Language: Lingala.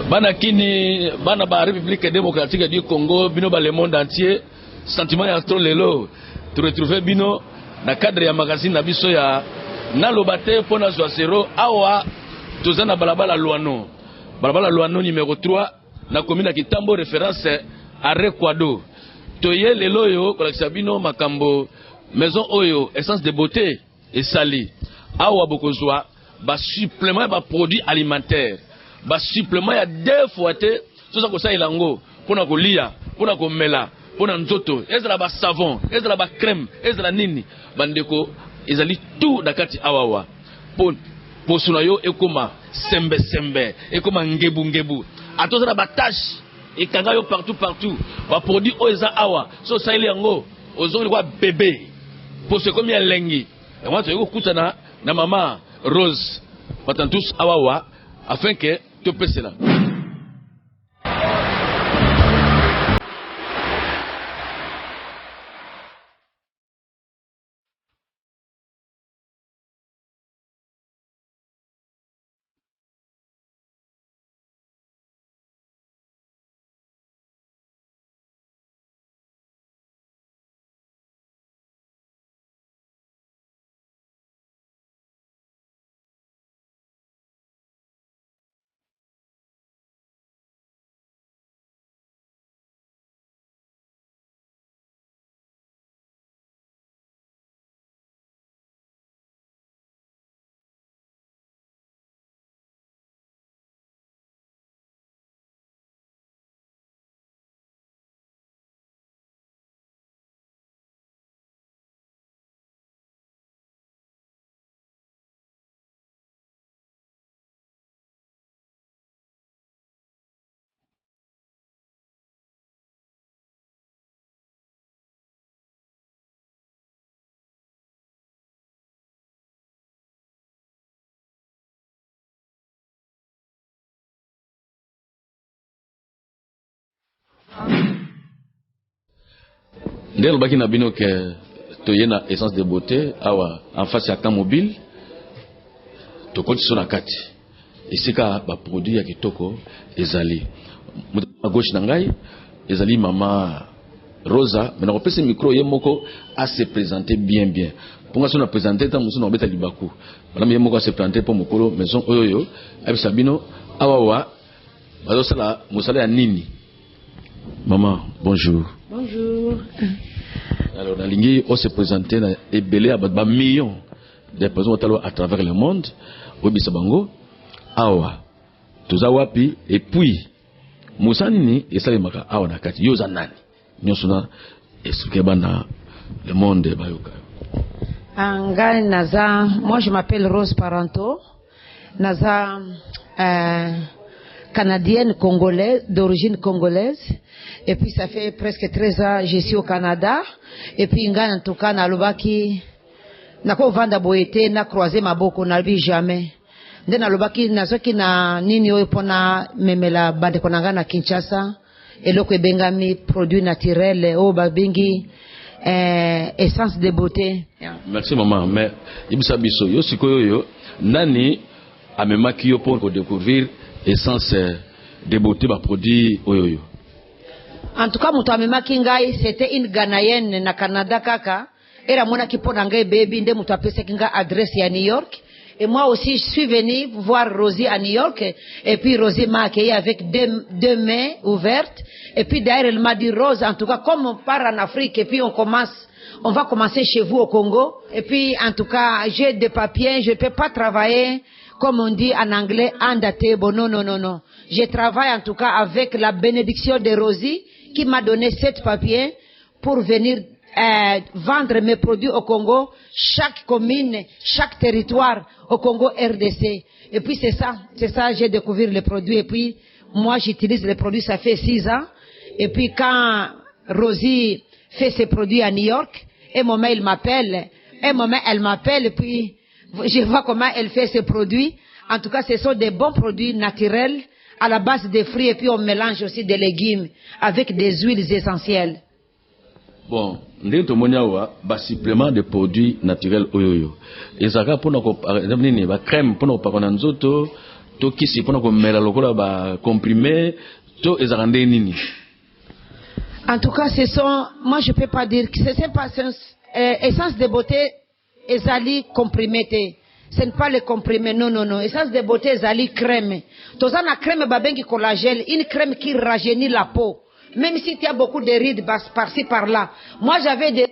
Bana kini, bana ba République démocratique du Congo, bino ba le monde entier, sentiment ya trop lelo, tu retrouver bino na cadre ya magazine na biso ya na lobate pona zo zéro awa tozana balabala Luano. Balabala Luano numéro 3 na commune ya Kitambo référence à Rekwado. Toye lelo yo kolakisa bino makambo maison oyo essence de beauté et sali. Awa bokozwa ba supplément ba produits alimentaires. Ba supplément ya 2 fois te soza ko sa ilango pona ko lia pona ko mela pona nzoto ezala ba savon ezala ba crème ezala nini bandeko ezali tout nakati awawa po suna yo ekoma sembe ekoma ngebu atozala ba tâche ekanga yo partout ba produit oza awa so sa ilango ozongi kwa bébé po se komi elengi et moi to ekutana na mama Rose patantus awawa afin que tu peux cela. Ndel baki na bino ke toyena essence de beauté awa en face ya camp mobile to koti sona kati isika ba produit ya kitoko ezali à gauche na ngai ezali mama Rosa mais na kopesa micro ye moko a se présenter bien pour nga sona présenter ta musu na obeta libaku madame ye moko a se présenter pour mokolo maison oyoyo abisa bino awa wa bazo sala musala ya nini. Maman, bonjour. Bonjour. Alors, dans l'Ingé, on s'est présenté et belé à millions de personnes à travers le monde. Au Bissabango, Awa, Tozawapi, et puis, Moussanini, et Salimaka, Awa Nakati, Yozanani. Nyosuna, expliquez bana le monde de Bayoka. Angal Naza, moi je m'appelle Rose Paranto. Naza, canadienne congolaise, d'origine congolaise. Et puis ça fait presque 13 ans je suis au Canada. Et puis ngana en tout cas na lobaki nako vanda boete na croiser maboko na bi jamais. Nde na lobaki nazoki na nini oyo pona memela bande konanga na Kinshasa eloko ebengami produit naturel o babingi essence de beauté. Yeah. Merci maman, mais ibisa biso yo sikoyo yo nani amemaki yo pour découvrir essence de beauté ba produit oyoyo. En tout cas, c'était une Ghanéenne na Canada kaka. Era mona kipona ngai baby nde mutu apesa kinga adresse à New York. Et moi aussi, je suis venu voir Rosie à New York. Et puis Rosie m'a accueilli avec deux mains ouvertes. Et puis d'ailleurs, elle m'a dit, Rose, en tout cas, comme on part en Afrique et puis on va commencer chez vous au Congo. Et puis, en tout cas, j'ai des papiers, je ne peux pas travailler, comme on dit en anglais, under table. Non. Je travaille en tout cas avec la bénédiction de Rosie, qui m'a donné 7 papiers pour venir vendre mes produits au Congo, chaque commune, chaque territoire au Congo RDC. Et puis c'est ça, j'ai découvert les produits. Et puis moi j'utilise les produits, ça fait 6 ans. Et puis quand Rosie fait ses produits à New York, et mon mail m'appelle, elle m'appelle, et puis je vois comment elle fait ses produits. En tout cas, ce sont des bons produits naturels, à la base des fruits, et puis on mélange aussi des légumes avec des huiles essentielles. Bon, ndenge tomoni awa ba supplément de produits naturels oyoyo. Ezaka pona ko nini ba crème pona ko pakona nzoto to kisi pona ko mela lokola ba comprimé to ezarande nini? En tout cas, moi je peux pas dire que c'est pas essence de beauté ezali comprimé. Ce n'est pas le comprimé, non. Essence de beauté ezali crème. Toza na crème babengi collagène, une crème qui rajeunit la peau. Même si tu as beaucoup de rides par-ci par-là. Moi j'avais des